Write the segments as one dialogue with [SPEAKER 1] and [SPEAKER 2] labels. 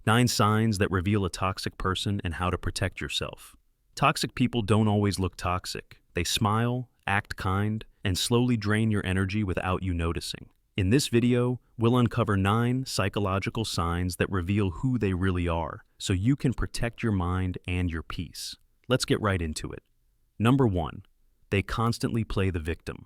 [SPEAKER 1] 9 signs that reveal a toxic person and how to protect yourself. Toxic people don't always look toxic. They smile, act kind, and slowly drain your energy without you noticing. In this video, we'll uncover 9 psychological signs that reveal who they really are, so you can protect your mind and your peace. Let's get right into it. Number 1. They constantly play the victim.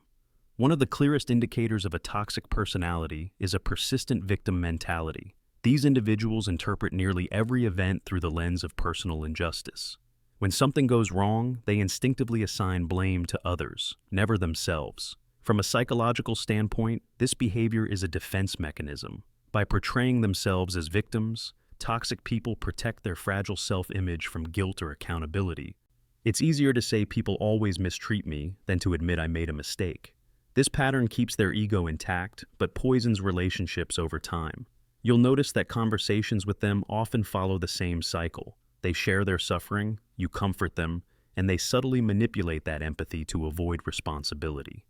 [SPEAKER 1] One of the clearest indicators of a toxic personality is a persistent victim mentality. These individuals interpret nearly every event through the lens of personal injustice. When something goes wrong, they instinctively assign blame to others, never themselves. From a psychological standpoint, this behavior is a defense mechanism. By portraying themselves as victims, toxic people protect their fragile self-image from guilt or accountability. It's easier to say people always mistreat me than to admit I made a mistake. This pattern keeps their ego intact, but poisons relationships over time. You'll notice that conversations with them often follow the same cycle. They share their suffering, you comfort them, and they subtly manipulate that empathy to avoid responsibility.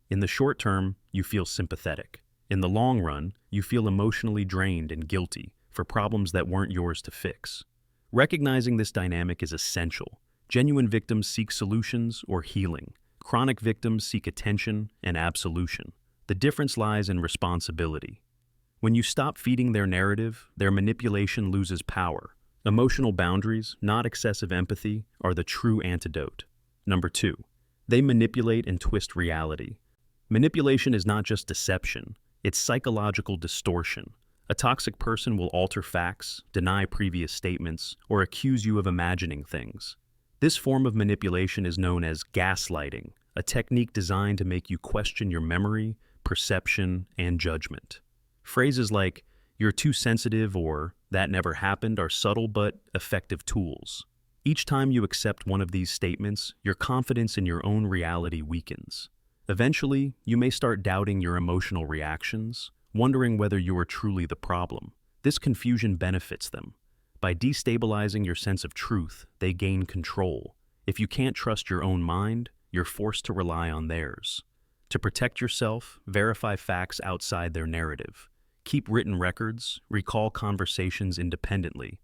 [SPEAKER 1] In the short term, you feel sympathetic. In the long run, you feel emotionally drained and guilty for problems that weren't yours to fix. Recognizing this dynamic is essential. Genuine victims seek solutions or healing. Chronic victims seek attention and absolution. The difference lies in responsibility. When you stop feeding their narrative, their manipulation loses power. Emotional boundaries, not excessive empathy, are the true antidote. Number 2. They manipulate and twist reality. Manipulation is not just deception, it's psychological distortion. A toxic person will alter facts, deny previous statements, or accuse you of imagining things. This form of manipulation is known as gaslighting, a technique designed to make you question your memory, perception, and judgment. Phrases like, "you're too sensitive," or "that never happened," are subtle but effective tools. Each time you accept one of these statements, your confidence in your own reality weakens. Eventually, you may start doubting your emotional reactions, wondering whether you are truly the problem. This confusion benefits them. By destabilizing your sense of truth, they gain control. If you can't trust your own mind, you're forced to rely on theirs. To protect yourself, verify facts outside their narrative. Keep written records, recall conversations independently,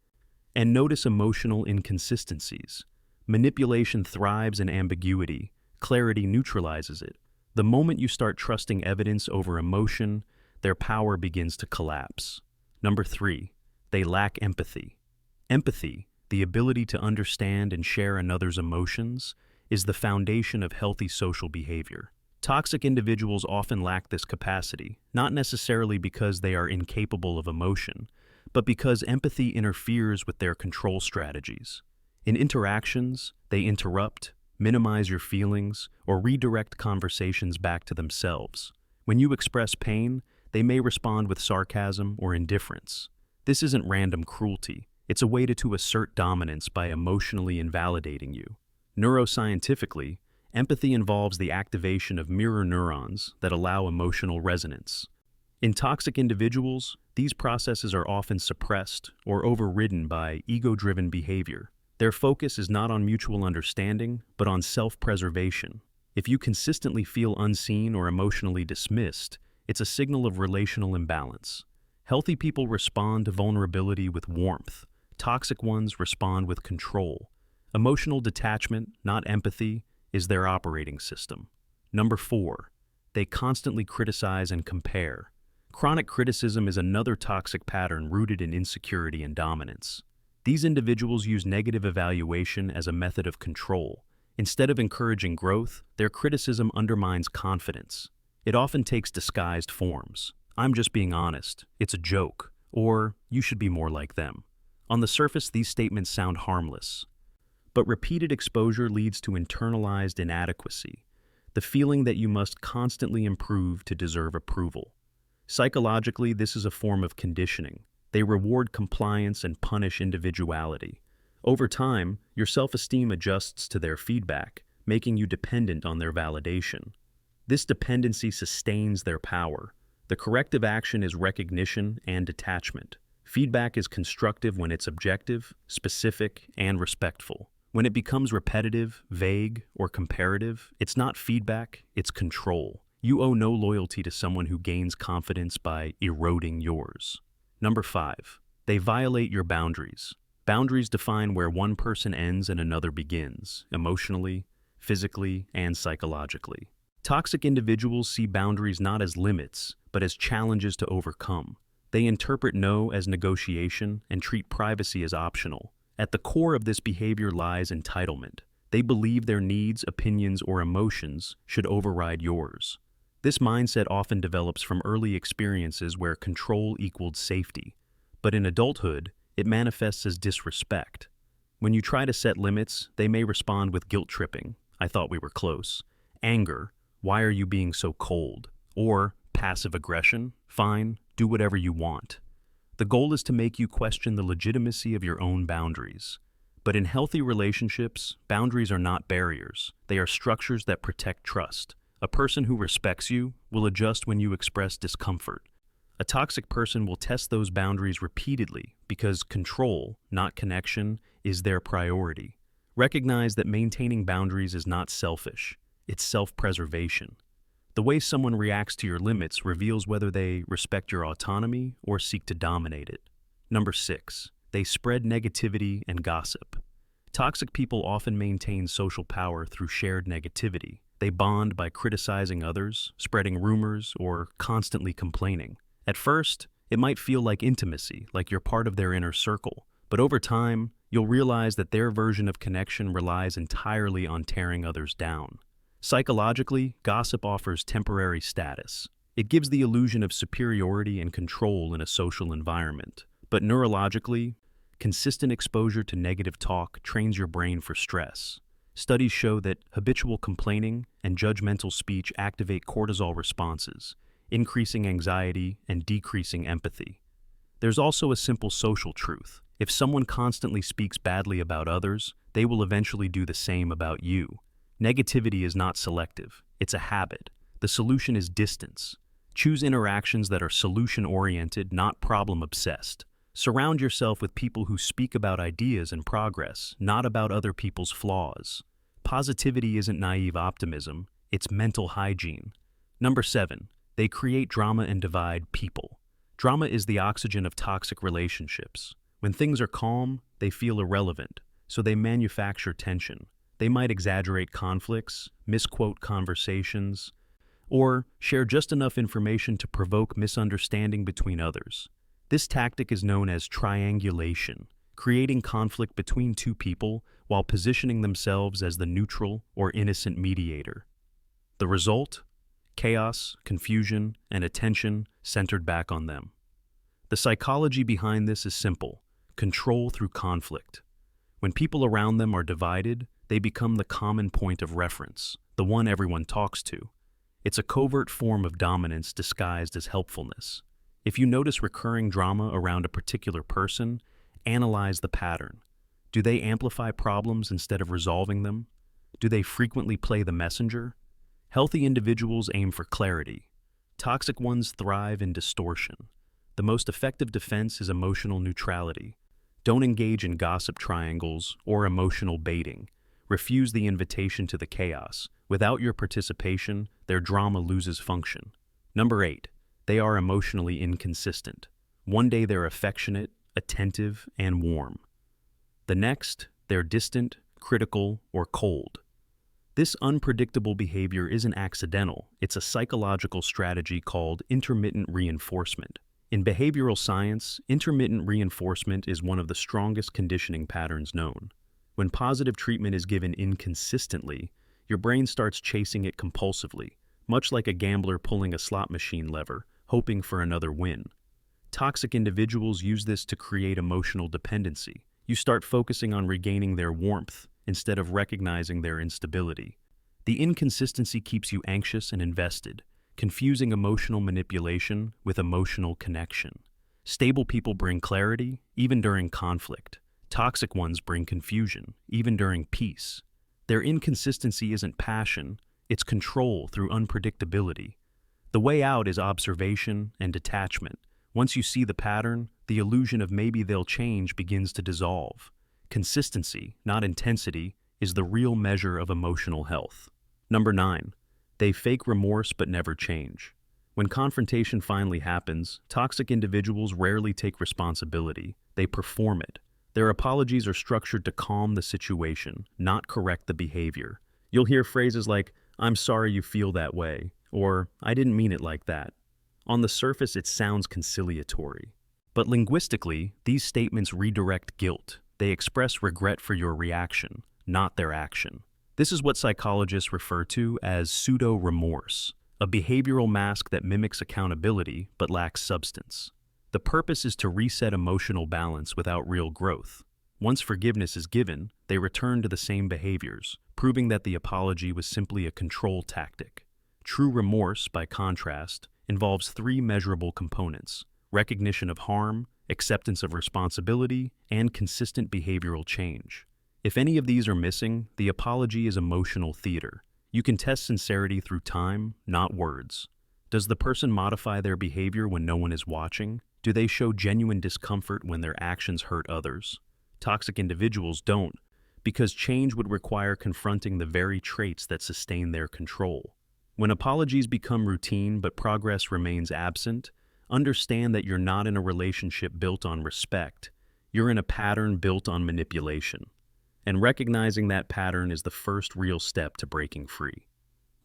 [SPEAKER 1] and notice emotional inconsistencies. Manipulation thrives in ambiguity. Clarity neutralizes it. The moment you start trusting evidence over emotion, their power begins to collapse. Number 3. They lack empathy. Empathy, the ability to understand and share another's emotions, is the foundation of healthy social behavior. Toxic individuals often lack this capacity, not necessarily because they are incapable of emotion, but because empathy interferes with their control strategies. In interactions, they interrupt, minimize your feelings, or redirect conversations back to themselves. When you express pain, they may respond with sarcasm or indifference. This isn't random cruelty. It's a way to assert dominance by emotionally invalidating you. Neuroscientifically, empathy involves the activation of mirror neurons that allow emotional resonance. In toxic individuals, these processes are often suppressed or overridden by ego-driven behavior. Their focus is not on mutual understanding, but on self-preservation. If you consistently feel unseen or emotionally dismissed, it's a signal of relational imbalance. Healthy people respond to vulnerability with warmth. Toxic ones respond with control. Emotional detachment, not empathy, is their operating system. Number 4. They constantly criticize and compare. Chronic criticism is another toxic pattern rooted in insecurity and dominance. These individuals use negative evaluation as a method of control. Instead of encouraging growth, their criticism undermines confidence. It often takes disguised forms. "I'm just being honest," "it's a joke," or "you should be more like them." On the surface, these statements sound harmless. But repeated exposure leads to internalized inadequacy, the feeling that you must constantly improve to deserve approval. Psychologically, this is a form of conditioning. They reward compliance and punish individuality. Over time, your self-esteem adjusts to their feedback, making you dependent on their validation. This dependency sustains their power. The corrective action is recognition and detachment. Feedback is constructive when it's objective, specific, and respectful. When it becomes repetitive, vague, or comparative, it's not feedback, it's control. You owe no loyalty to someone who gains confidence by eroding yours. Number 5. They violate your boundaries. Boundaries define where one person ends and another begins, emotionally, physically, and psychologically. Toxic individuals see boundaries not as limits, but as challenges to overcome. They interpret no as negotiation and treat privacy as optional. At the core of this behavior lies entitlement. They believe their needs, opinions, or emotions should override yours. This mindset often develops from early experiences where control equaled safety. But in adulthood, it manifests as disrespect. When you try to set limits, they may respond with guilt tripping, "I thought we were close," anger, "Why are you being so cold?" or passive aggression, "Fine, do whatever you want." The goal is to make you question the legitimacy of your own boundaries. But in healthy relationships, boundaries are not barriers. They are structures that protect trust. A person who respects you will adjust when you express discomfort. A toxic person will test those boundaries repeatedly because control, not connection, is their priority. Recognize that maintaining boundaries is not selfish. It's self-preservation. The way someone reacts to your limits reveals whether they respect your autonomy or seek to dominate it. Number 6. They spread negativity and gossip. Toxic people often maintain social power through shared negativity. They bond by criticizing others, spreading rumors, or constantly complaining. At first, it might feel like intimacy, like you're part of their inner circle. But over time, you'll realize that their version of connection relies entirely on tearing others down. Psychologically, gossip offers temporary status. It gives the illusion of superiority and control in a social environment. But neurologically, consistent exposure to negative talk trains your brain for stress. Studies show that habitual complaining and judgmental speech activate cortisol responses, increasing anxiety and decreasing empathy. There's also a simple social truth. If someone constantly speaks badly about others, they will eventually do the same about you. Negativity is not selective. It's a habit. The solution is distance. Choose interactions that are solution-oriented, not problem-obsessed. Surround yourself with people who speak about ideas and progress, not about other people's flaws. Positivity isn't naive optimism, it's mental hygiene. Number 7. They create drama and divide people. Drama is the oxygen of toxic relationships. When things are calm, they feel irrelevant, so they manufacture tension. They might exaggerate conflicts, misquote conversations, or share just enough information to provoke misunderstanding between others. This tactic is known as triangulation, creating conflict between two people while positioning themselves as the neutral or innocent mediator. The result? Chaos, confusion, and attention centered back on them. The psychology behind this is simple: control through conflict. When people around them are divided, they become the common point of reference, the one everyone talks to. It's a covert form of dominance disguised as helpfulness. If you notice recurring drama around a particular person, analyze the pattern. Do they amplify problems instead of resolving them? Do they frequently play the messenger? Healthy individuals aim for clarity. Toxic ones thrive in distortion. The most effective defense is emotional neutrality. Don't engage in gossip triangles or emotional baiting. Refuse the invitation to the chaos. Without your participation, their drama loses function. Number 8. They are emotionally inconsistent. One day they're affectionate, attentive, and warm. The next, they're distant, critical, or cold. This unpredictable behavior isn't accidental. It's a psychological strategy called intermittent reinforcement. In behavioral science, intermittent reinforcement is one of the strongest conditioning patterns known. When positive treatment is given inconsistently, your brain starts chasing it compulsively, much like a gambler pulling a slot machine lever, hoping for another win. Toxic individuals use this to create emotional dependency. You start focusing on regaining their warmth instead of recognizing their instability. The inconsistency keeps you anxious and invested, confusing emotional manipulation with emotional connection. Stable people bring clarity, even during conflict. Toxic ones bring confusion, even during peace. Their inconsistency isn't passion, it's control through unpredictability. The way out is observation and detachment. Once you see the pattern, the illusion of maybe they'll change begins to dissolve. Consistency, not intensity, is the real measure of emotional health. Number 9. They fake remorse but never change. When confrontation finally happens, toxic individuals rarely take responsibility. They perform it. Their apologies are structured to calm the situation, not correct the behavior. You'll hear phrases like, "I'm sorry you feel that way," or "I didn't mean it like that." On the surface, it sounds conciliatory. But linguistically, these statements redirect guilt. They express regret for your reaction, not their action. This is what psychologists refer to as pseudo-remorse, a behavioral mask that mimics accountability but lacks substance. The purpose is to reset emotional balance without real growth. Once forgiveness is given, they return to the same behaviors, proving that the apology was simply a control tactic. True remorse, by contrast, involves three measurable components: recognition of harm, acceptance of responsibility, and consistent behavioral change. If any of these are missing, the apology is emotional theater. You can test sincerity through time, not words. Does the person modify their behavior when no one is watching? Do they show genuine discomfort when their actions hurt others? Toxic individuals don't, because change would require confronting the very traits that sustain their control. When apologies become routine but progress remains absent, understand that you're not in a relationship built on respect. You're in a pattern built on manipulation. And recognizing that pattern is the first real step to breaking free.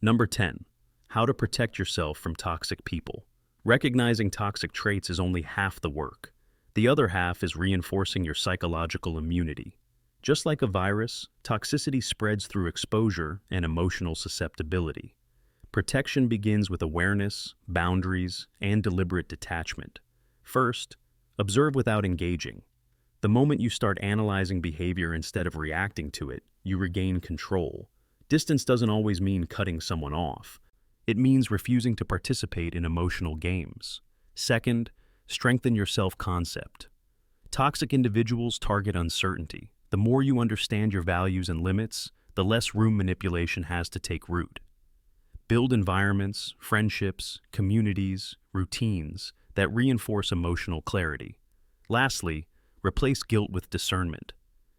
[SPEAKER 1] Number 10. How to protect yourself from toxic people. Recognizing toxic traits is only half the work. The other half is reinforcing your psychological immunity. Just like a virus, toxicity spreads through exposure and emotional susceptibility. Protection begins with awareness, boundaries, and deliberate detachment. First, observe without engaging. The moment you start analyzing behavior instead of reacting to it, you regain control. Distance doesn't always mean cutting someone off. It means refusing to participate in emotional games. Second, strengthen your self-concept. Toxic individuals target uncertainty. The more you understand your values and limits, the less room manipulation has to take root. Build environments, friendships, communities, routines that reinforce emotional clarity. Lastly, replace guilt with discernment.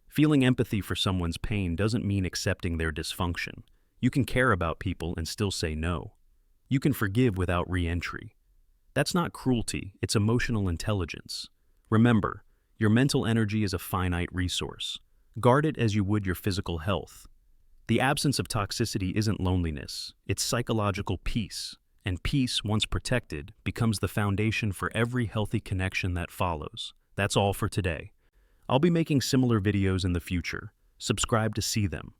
[SPEAKER 1] Feeling empathy for someone's pain doesn't mean accepting their dysfunction. You can care about people and still say no. You can forgive without re-entry. That's not cruelty, it's emotional intelligence. Remember, your mental energy is a finite resource. Guard it as you would your physical health. The absence of toxicity isn't loneliness, it's psychological peace. And peace, once protected, becomes the foundation for every healthy connection that follows. That's all for today. I'll be making similar videos in the future. Subscribe to see them.